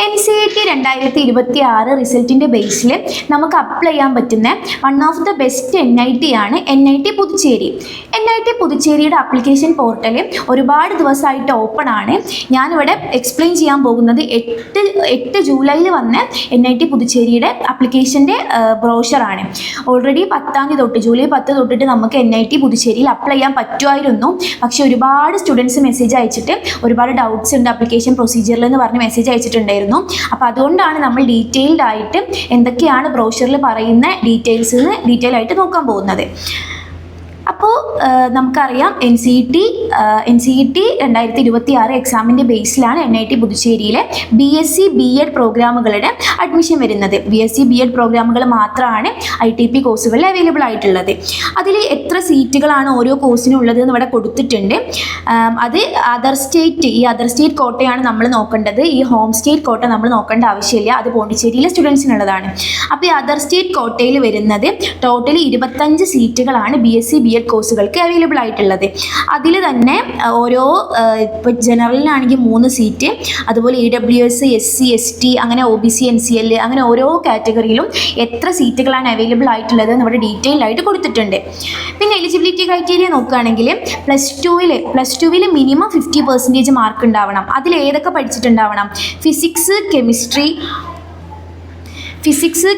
NCERT 2026 റിസൾട്ടിൻ്റെ ബേസിൽ നമുക്ക് apply ചെയ്യാൻ പറ്റുന്ന one of the best NIT ആണ് NIT പുതുച്ചേരി. NIT പുതുച്ചേരിയുടെ ആപ്ലിക്കേഷൻ പോർട്ടൽ ഒരുപാട് ദിവസമായിട്ട് ഓപ്പൺ ആണ്. ഞാനിവിടെ എക്സ്പ്ലെയിൻ ചെയ്യാൻ പോകുന്നത് 8 ജൂലൈയിൽ വന്ന NIT പുതുച്ചേരിയുടെ ആപ്ലിക്കേഷൻ്റെ ബ്രോഷറാണ്. ഓൾറെഡി 10 തൊട്ട് ജൂലൈ 10 തൊട്ടിട്ട് നമുക്ക് NIT പുതുച്ചേരിയിൽ അപ്ലൈ ചെയ്യാൻ പറ്റുമായിരുന്നു. പക്ഷെ ഒരുപാട് സ്റ്റുഡൻസ് മെസ്സേജ് അയച്ചിട്ട് ഒരുപാട് ഡൗട്ട്സ് ഉണ്ട് ആപ്ലിക്കേഷൻ പ്രൊസീജിയറിൽ എന്ന് പറഞ്ഞ് മെസ്സേജ് അയച്ചിട്ടുണ്ടായിരുന്നു. അപ്പോൾ അതുകൊണ്ടാണ് നമ്മൾ ഡീറ്റെയിൽഡ് ആയിട്ട് എന്തൊക്കെയാണ് ബ്രോഷറിൽ പറയുന്ന ഡീറ്റെയിൽ ആയിട്ട് നോക്കാൻ പോകുന്നത്. അപ്പോൾ നമുക്കറിയാം NCERT 2026 എക്സാമിൻ്റെ ബേസിലാണ് NIT പുതുച്ചേരിയിലെ BSc B.Ed പ്രോഗ്രാമുകളുടെ അഡ്മിഷൻ വരുന്നത്. BSc B.Ed പ്രോഗ്രാമുകൾ മാത്രമാണ് ITP കോഴ്സുകളിൽ അവൈലബിൾ ആയിട്ടുള്ളത്. അതിൽ എത്ര സീറ്റുകളാണ് ഓരോ കോഴ്സിനും ഉള്ളത് എന്ന് ഇവിടെ കൊടുത്തിട്ടുണ്ട്. അത് അതർ സ്റ്റേറ്റ് കോട്ടയാണ് നമ്മൾ നോക്കേണ്ടത്. ഈ ഹോം സ്റ്റേറ്റ് കോട്ട നമ്മൾ നോക്കേണ്ട ആവശ്യമില്ല, അത് പോണ്ടിച്ചേരിയിലെ സ്റ്റുഡൻസിനുള്ളതാണ്. അപ്പോൾ ഈ അതർ സ്റ്റേറ്റ് കോട്ടയിൽ വരുന്നത് ടോട്ടലി 25 സീറ്റുകളാണ് BSc B.Ed കോഴ്സുകൾക്ക് അവൈലബിൾ ആയിട്ടുള്ളത്. അതിൽ തന്നെ ഓരോ ഇപ്പോൾ ജനറലിനാണെങ്കിൽ 3 സീറ്റ്, അതുപോലെ EWS SC ST അങ്ങനെ OBC NCL അങ്ങനെ ഓരോ കാറ്റഗറിയിലും എത്ര സീറ്റുകളാണ് അവൈലബിൾ ആയിട്ടുള്ളത് നമ്മുടെ ഡീറ്റെയിൽ ആയിട്ട് കൊടുത്തിട്ടുണ്ട്. പിന്നെ എലിജിബിലിറ്റി ക്രൈറ്റീരിയ നോക്കുകയാണെങ്കിൽ പ്ലസ് ടുവിൽ മിനിമം 50% മാർക്ക് ഉണ്ടാവണം. അതിൽ ഏതൊക്കെ പഠിച്ചിട്ടുണ്ടാവണം? ഫിസിക്സ്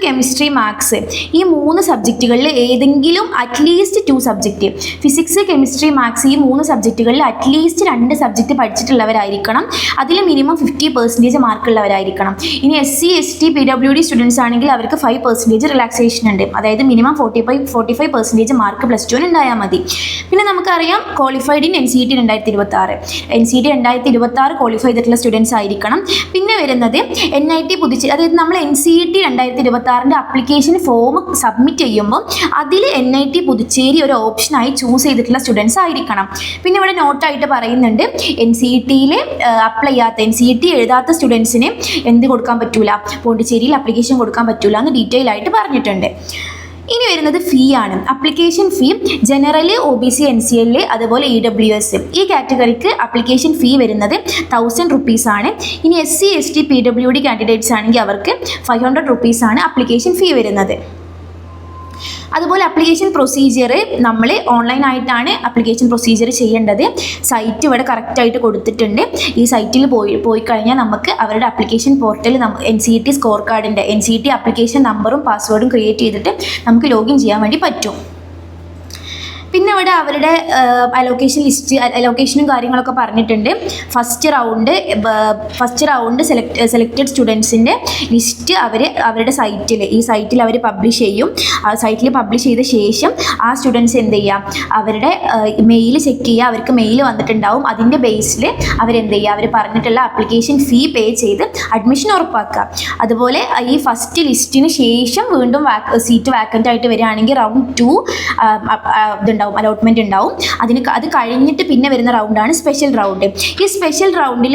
കെമിസ്ട്രി മാത്സ് ഈ 3 സബ്ജക്റ്റുകളിൽ ഏതെങ്കിലും at least 2 subject, physics chemistry maths ഈ 3 സബ്ജക്റ്റുകളിൽ അറ്റ്ലീസ്റ്റ് 2 സബ്ജക്റ്റ് പഠിച്ചിട്ടുള്ളവരായിരിക്കണം. അതിൽ മിനിമം 50% മാർക്കുള്ളവരായിരിക്കണം. ഇനി SC ST PWD സ്റ്റുഡൻസ് ആണെങ്കിൽ അവർക്ക് 5% റിലാക്സേഷൻ ഉണ്ട്. അതായത് മിനിമം 45% മാർക്ക് പ്ലസ് ടുവിന് ഉണ്ടായാൽ മതി. പിന്നെ നമുക്കറിയാം ക്വാളിഫൈഡ് ഇൻ NCERT 2026 ക്വാളിഫൈ ചെയ്തിട്ടുള്ള സ്റ്റുഡൻസ് ആയിരിക്കണം. പിന്നെ വരുന്നത് NIT പുതുച്ചേരി, അതായത് നമ്മൾ NCERT 2026 ആപ്ലിക്കേഷൻ ഫോം സബ്മിറ്റ് ചെയ്യുമ്പോൾ അതിൽ NIT പുതുച്ചേരി ഒരു ഓപ്ഷനായി ചൂസ് ചെയ്തിട്ടുള്ള സ്റ്റുഡൻസ് ആയിരിക്കണം. പിന്നെ ഇവിടെ നോട്ടായിട്ട് പറയുന്നുണ്ട് NCERTയിൽ അപ്ലൈ ചെയ്യാത്ത NCERT എഴുതാത്ത സ്റ്റുഡൻസിന് എന്ത് കൊടുക്കാൻ പറ്റൂല, പോണ്ടിച്ചേരിയിൽ ആപ്ലിക്കേഷൻ കൊടുക്കാൻ പറ്റൂല എന്ന് ഡീറ്റെയിൽ ആയിട്ട് പറഞ്ഞിട്ടുണ്ട്. ഇനി വരുന്നത് ഫീ ആണ്. Application fee general OBC NCL അതുപോലെ EWS ഈ കാറ്റഗറിക്ക് ആപ്ലിക്കേഷൻ ഫീ വരുന്നത് 1000 റുപ്പീസ് ആണ്. ഇനി SC ST PWD കാൻഡിഡേറ്റ്സ് ആണെങ്കിൽ അവർക്ക് 500 റുപ്പീസ് ആണ് ആപ്ലിക്കേഷൻ ഫീ വരുന്നത്. അതുപോലെ ആപ്ലിക്കേഷൻ പ്രൊസീജിയർ നമ്മൾ ഓൺലൈനായിട്ടാണ് ആപ്ലിക്കേഷൻ പ്രൊസീജിയർ ചെയ്യേണ്ടത്. സൈറ്റ് ഇവിടെ കറക്റ്റായിട്ട് കൊടുത്തിട്ടുണ്ട്. ഈ സൈറ്റിൽ പോയി കഴിഞ്ഞാൽ നമുക്ക് അവരുടെ ആപ്ലിക്കേഷൻ പോർട്ടലിൽ NCERT സ്കോർ കാർഡിൻ്റെ NCERT ആപ്ലിക്കേഷൻ നമ്പറും പാസ്വേഡും ക്രിയേറ്റ് ചെയ്തിട്ട് നമുക്ക് ലോഗിൻ ചെയ്യാൻ വേണ്ടി പറ്റും. പിന്നെ ഇവിടെ അവരുടെ അലോക്കേഷനും കാര്യങ്ങളൊക്കെ പറഞ്ഞിട്ടുണ്ട്. ഫസ്റ്റ് റൗണ്ട് സെലക്റ്റഡ് സ്റ്റുഡൻസിൻ്റെ ലിസ്റ്റ് അവരുടെ ഈ സൈറ്റിൽ അവർ പബ്ലിഷ് ചെയ്യും. ആ സൈറ്റിൽ പബ്ലിഷ് ചെയ്ത ശേഷം ആ സ്റ്റുഡൻസ് എന്ത് ചെയ്യുക, അവരുടെ മെയിൽ ചെക്ക് ചെയ്യുക. അവർക്ക് മെയിൽ വന്നിട്ടുണ്ടാവും. അതിൻ്റെ ബേസിൽ അവരെന്ത് ചെയ്യുക, അവർ പറഞ്ഞിട്ടുള്ള ആപ്ലിക്കേഷൻ ഫീ പേ ചെയ്ത് അഡ്മിഷൻ ഉറപ്പാക്കുക. അതുപോലെ ഈ ഫസ്റ്റ് ലിസ്റ്റിന് ശേഷം വീണ്ടും സീറ്റ് വാക്കൻ്റ് ആയിട്ട് വരികയാണെങ്കിൽ റൗണ്ട് 2 അലോട്ട്മെൻറ്റ് ഉണ്ടാവും. അത് കഴിഞ്ഞിട്ട് പിന്നെ വരുന്ന റൗണ്ടാണ് സ്പെഷ്യൽ റൗണ്ട്. ഈ സ്പെഷ്യൽ റൗണ്ടിൽ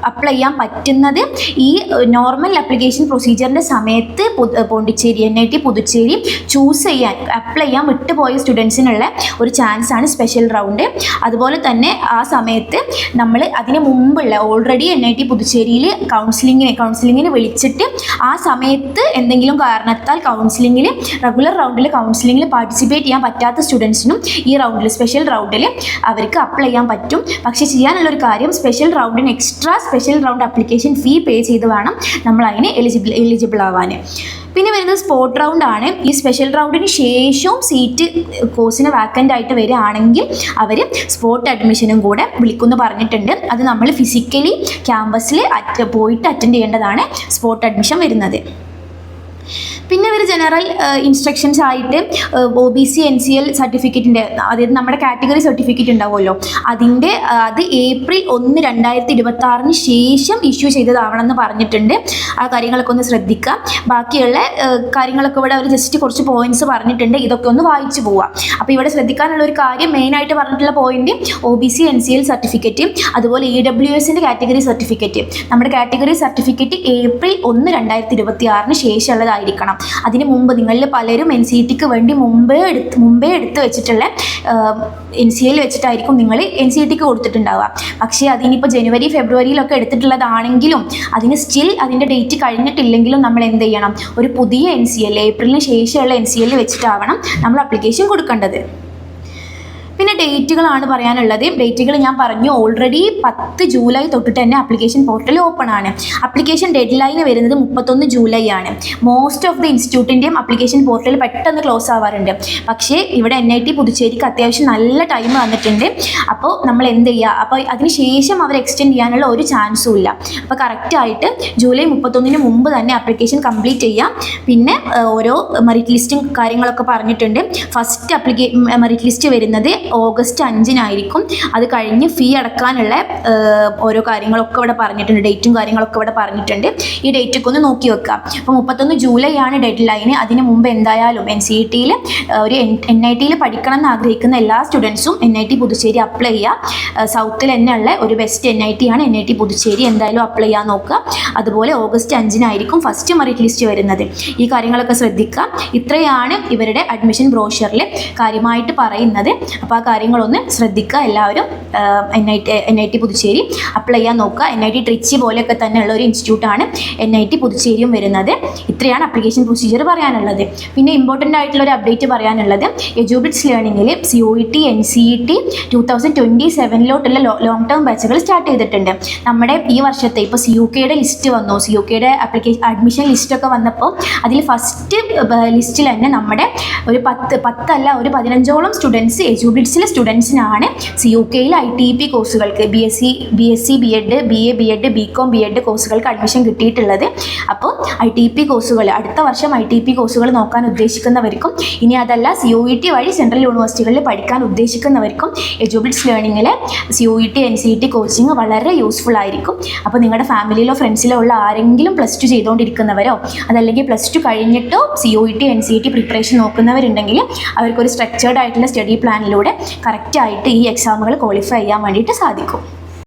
അപ്ലൈ ചെയ്യാൻ പറ്റുന്നത് ഈ നോർമൽ ആപ്ലിക്കേഷൻ പ്രൊസീജിയറിൻ്റെ സമയത്ത് പോണ്ടിച്ചേരി NIT പുതുച്ചേരി ചൂസ് ചെയ്യാൻ അപ്ലൈ ചെയ്യാൻ വിട്ടുപോയ സ്റ്റുഡൻസിനുള്ള ഒരു ചാൻസാണ് സ്പെഷ്യൽ റൗണ്ട്. അതുപോലെ തന്നെ ആ സമയത്ത് നമ്മൾ അതിന് മുമ്പുള്ള ഓൾറെഡി NIT പുതുച്ചേരിയിൽ കൗൺസിലിങ്ങിന് വിളിച്ചിട്ട് ആ സമയത്ത് എന്തെങ്കിലും കാരണത്താൽ റെഗുലർ റൗണ്ടിൽ കൗൺസിലിങ്ങിൽ പാർട്ടിസിപ്പേറ്റ് ചെയ്യാൻ പറ്റാത്ത സ്റ്റുഡൻസിനും ഈ സ്പെഷ്യൽ റൗണ്ടിൽ അവർക്ക് അപ്ലൈ ചെയ്യാൻ പറ്റും. പക്ഷേ ചെയ്യാനുള്ളൊരു കാര്യം സ്പെഷ്യൽ റൗണ്ടിന് extra special round application fee pay ചെയ്ത് വേണം നമ്മൾ അതിന് എലിജിബിൾ ആവാൻ. പിന്നെ വരുന്നത് സ്പോട്ട് റൗണ്ട് ആണ്. ഈ സ്പെഷ്യൽ റൗണ്ടിന് ശേഷവും സീറ്റ് കോഴ്സിന് വാക്കൻ്റ് ആയിട്ട് വരികയാണെങ്കിൽ അവർ സ്പോട്ട് അഡ്മിഷനും കൂടെ വിളിക്കുമെന്ന് പറഞ്ഞിട്ടുണ്ട്. അത് നമ്മൾ ഫിസിക്കലി ക്യാമ്പസിൽ പോയിട്ട് അറ്റൻഡ് ചെയ്യേണ്ടതാണ് സ്പോട്ട് അഡ്മിഷൻ വരുന്നത്. പിന്നെ ഒരു ജനറൽ ഇൻസ്ട്രക്ഷൻസ് ആയിട്ട് OBC NCL സർട്ടിഫിക്കറ്റിൻ്റെ, അതായത് നമ്മുടെ കാറ്റഗറി സർട്ടിഫിക്കറ്റ് ഉണ്ടാവുമല്ലോ, അത് ഏപ്രിൽ 1, 2026 ശേഷം ഇഷ്യൂ ചെയ്തതാവണമെന്ന് പറഞ്ഞിട്ടുണ്ട്. ആ കാര്യങ്ങളൊക്കെ ഒന്ന് ശ്രദ്ധിക്കുക. ബാക്കിയുള്ള കാര്യങ്ങളൊക്കെ ഇവിടെ അവർ ജസ്റ്റ് കുറച്ച് പോയിന്റ്സ് പറഞ്ഞിട്ടുണ്ട്. ഇതൊക്കെ ഒന്ന് വായിച്ചു പോവുക. അപ്പോൾ ഇവിടെ ശ്രദ്ധിക്കാനുള്ള ഒരു കാര്യം, മെയിനായിട്ട് പറഞ്ഞിട്ടുള്ള പോയിന്റ് OBC NCL സർട്ടിഫിക്കറ്റ്, അതുപോലെ EWSൻ്റെ കാറ്റഗറി സർട്ടിഫിക്കറ്റ്. നമ്മുടെ കാറ്റഗറി സർട്ടിഫിക്കറ്റ് ഏപ്രിൽ 1, 2026 ശേഷമുള്ളതായിരിക്കണം. അതിന് മുമ്പ് നിങ്ങളിൽ പലരും NCET-ക്ക് വേണ്ടി മുമ്പേ എടുത്ത് വെച്ചിട്ടുള്ള NCA വെച്ചിട്ടായിരിക്കും നിങ്ങൾ NCET-ക്ക് കൊടുത്തിട്ടുണ്ടാവുക. പക്ഷേ അതിനിപ്പോൾ ജനുവരി ഫെബ്രുവരിയിലൊക്കെ എടുത്തിട്ടുള്ളതാണെങ്കിലും അതിന് സ്റ്റിൽ അതിൻ്റെ ഡേറ്റ് കഴിഞ്ഞിട്ടില്ലെങ്കിലും നമ്മൾ എന്ത് ചെയ്യണം, ഒരു പുതിയ NCL ഏപ്രിലിന് ശേഷമുള്ള NCL വെച്ചിട്ടാവണം നമ്മൾ അപ്ലിക്കേഷൻ കൊടുക്കേണ്ടത്. പിന്നെ ഡേറ്റുകളാണ് പറയാനുള്ളത്. ഡേറ്റുകൾ ഞാൻ പറഞ്ഞു, ഓൾറെഡി 10 ജൂലൈ തൊട്ടിട്ട് തന്നെ ആപ്ലിക്കേഷൻ പോർട്ടൽ ഓപ്പൺ ആണ്. ആപ്ലിക്കേഷൻ ഡെഡ് ലൈൻ വരുന്നത് 31 ജൂലൈ ആണ്. മോസ്റ്റ് ഓഫ് ദി ഇൻസ്റ്റിറ്റ്യൂട്ടിൻ്റെയും ആപ്ലിക്കേഷൻ പോർട്ടൽ പെട്ടെന്ന് ക്ലോസ് ആവാറുണ്ട്. പക്ഷേ ഇവിടെ NIT പുതുച്ചേരിക്ക് അത്യാവശ്യം നല്ല ടൈം വന്നിട്ടുണ്ട്. അപ്പോൾ നമ്മൾ എന്ത് ചെയ്യുക, അപ്പോൾ അതിന് ശേഷം അവർ എക്സ്റ്റെൻഡ് ചെയ്യാനുള്ള ഒരു ചാൻസും ഇല്ല. അപ്പോൾ കറക്റ്റായിട്ട് ജൂലൈ 31 മുമ്പ് തന്നെ ആപ്ലിക്കേഷൻ കംപ്ലീറ്റ് ചെയ്യാം. പിന്നെ ഓരോ മെറിറ്റ് ലിസ്റ്റും കാര്യങ്ങളൊക്കെ പറഞ്ഞിട്ടുണ്ട്. ഫസ്റ്റ് മെറിറ്റ് ലിസ്റ്റ് വരുന്നത് ഓഗസ്റ്റ് 5-നായിരിക്കും. അത് കഴിഞ്ഞ് ഫീ അടക്കാനുള്ള ഓരോ കാര്യങ്ങളൊക്കെ ഇവിടെ പറഞ്ഞിട്ടുണ്ട്, ഡേറ്റും കാര്യങ്ങളൊക്കെ ഇവിടെ പറഞ്ഞിട്ടുണ്ട്. ഈ ഡേറ്റൊക്കെ ഒന്ന് നോക്കി വെക്കാം. അപ്പോൾ 31 ജൂലൈ ആണ് ഡെഡ് ലൈന്. അതിന് മുമ്പ് എന്തായാലും NCET-യിൽ ഒരു NIT-യിൽ പഠിക്കണം എന്ന് ആഗ്രഹിക്കുന്ന എല്ലാ സ്റ്റുഡൻസും NIT പുതുച്ചേരി അപ്ലൈ ചെയ്യുക. സൗത്തിൽ തന്നെ ഉള്ള ഒരു ബെസ്റ്റ് NIT ആണ് NIT പുതുച്ചേരി. എന്തായാലും അപ്ലൈ ചെയ്യാൻ നോക്കുക. അതുപോലെ ഓഗസ്റ്റ് 5-നായിരിക്കും ഫസ്റ്റ് മെറിറ്റ് ലിസ്റ്റ് വരുന്നത്. ഈ കാര്യങ്ങളൊക്കെ ശ്രദ്ധിക്കുക. ഇത്രയാണ് ഇവരുടെ അഡ്മിഷൻ ബ്രോഷറിൽ കാര്യമായിട്ട് പറയുന്നത്. അപ്പോൾ ആ കാര്യങ്ങളൊന്ന് ശ്രദ്ധിക്കുക എല്ലാവരും. NIT പുതുച്ചേരി അപ്ലൈ ചെയ്യാൻ നോക്കുക. NIT ട്രിച്ചി പോലെയൊക്കെ തന്നെയുള്ള ഒരു ഇൻസ്റ്റിറ്റ്യൂട്ടാണ് NIT പുതുച്ചേരിയും വരുന്നത്. ഇത്രയാണ് അപ്ലിക്കേഷൻ പ്രൊസീജിയർ പറയാനുള്ളത്. പിന്നെ ഇമ്പോർട്ടൻ്റ് ആയിട്ടുള്ള ഒരു അപ്ഡേറ്റ് പറയാനുള്ളത്, എജുബിറ്റ്സ് ലേണിങ്ങിൽ COET NCET 2027 ലോങ് ടേം ബാച്ചുകൾ സ്റ്റാർട്ട് ചെയ്തിട്ടുണ്ട്. നമ്മുടെ ഈ വർഷത്തെ ഇപ്പോൾ CUKയുടെ ലിസ്റ്റ് വന്നു. CUKയുടെ അഡ്മിഷൻ ലിസ്റ്റൊക്കെ വന്നപ്പോൾ അതിൽ ഫസ്റ്റ് ലിസ്റ്റിൽ തന്നെ നമ്മുടെ ഒരു 15ഓളം സ്റ്റുഡൻസ് എജുബിറ്റ്സിലെ സ്റ്റുഡൻസിനാണ് CUKയിൽ ITP കോഴ്സുകൾക്ക് BSc B.Ed BA B.Ed BCom B.Ed കോഴ്സുകൾക്ക് അഡ്മിഷൻ കിട്ടിയിട്ടുള്ളത്. അപ്പോൾ ITP കോഴ്സുകൾ അടുത്ത വർഷം ITP കോഴ്സുകൾ നോക്കാൻ ഉദ്ദേശിക്കുന്നവർക്കും ഇനി അതല്ല COET വഴി സെൻട്രൽ യൂണിവേഴ്സിറ്റികളിൽ പഠിക്കാൻ ഉദ്ദേശിക്കുന്നവർക്കും എജുബിറ്റ്സ് ലേണിങ്ങിലെ COET NCET കോച്ചിങ് വളരെ യൂസ്ഫുൾ ആയിരിക്കും. അപ്പോൾ നിങ്ങളുടെ ഫാമിലിയിലോ ഫ്രണ്ട്സിലോ ഉള്ള ആരെങ്കിലും +2 ചെയ്തുകൊണ്ടിരിക്കുന്നവരോ അതല്ലെങ്കിൽ +2 കഴിഞ്ഞിട്ടോ COET NCET പ്രിപ്പറേഷൻ നോക്കുന്നവരുണ്ടെങ്കിൽ അവർക്കൊരു സ്ട്രക്ചേർഡ് ആയിട്ടുള്ള സ്റ്റഡി പ്ലാനിലൂടെ കറക്റ്റായിട്ട് ഈ എക്സാമുകൾ ക്വാളിഫൈ ചെയ്യാൻ വേണ്ടിയിട്ട് സാധിക്കും.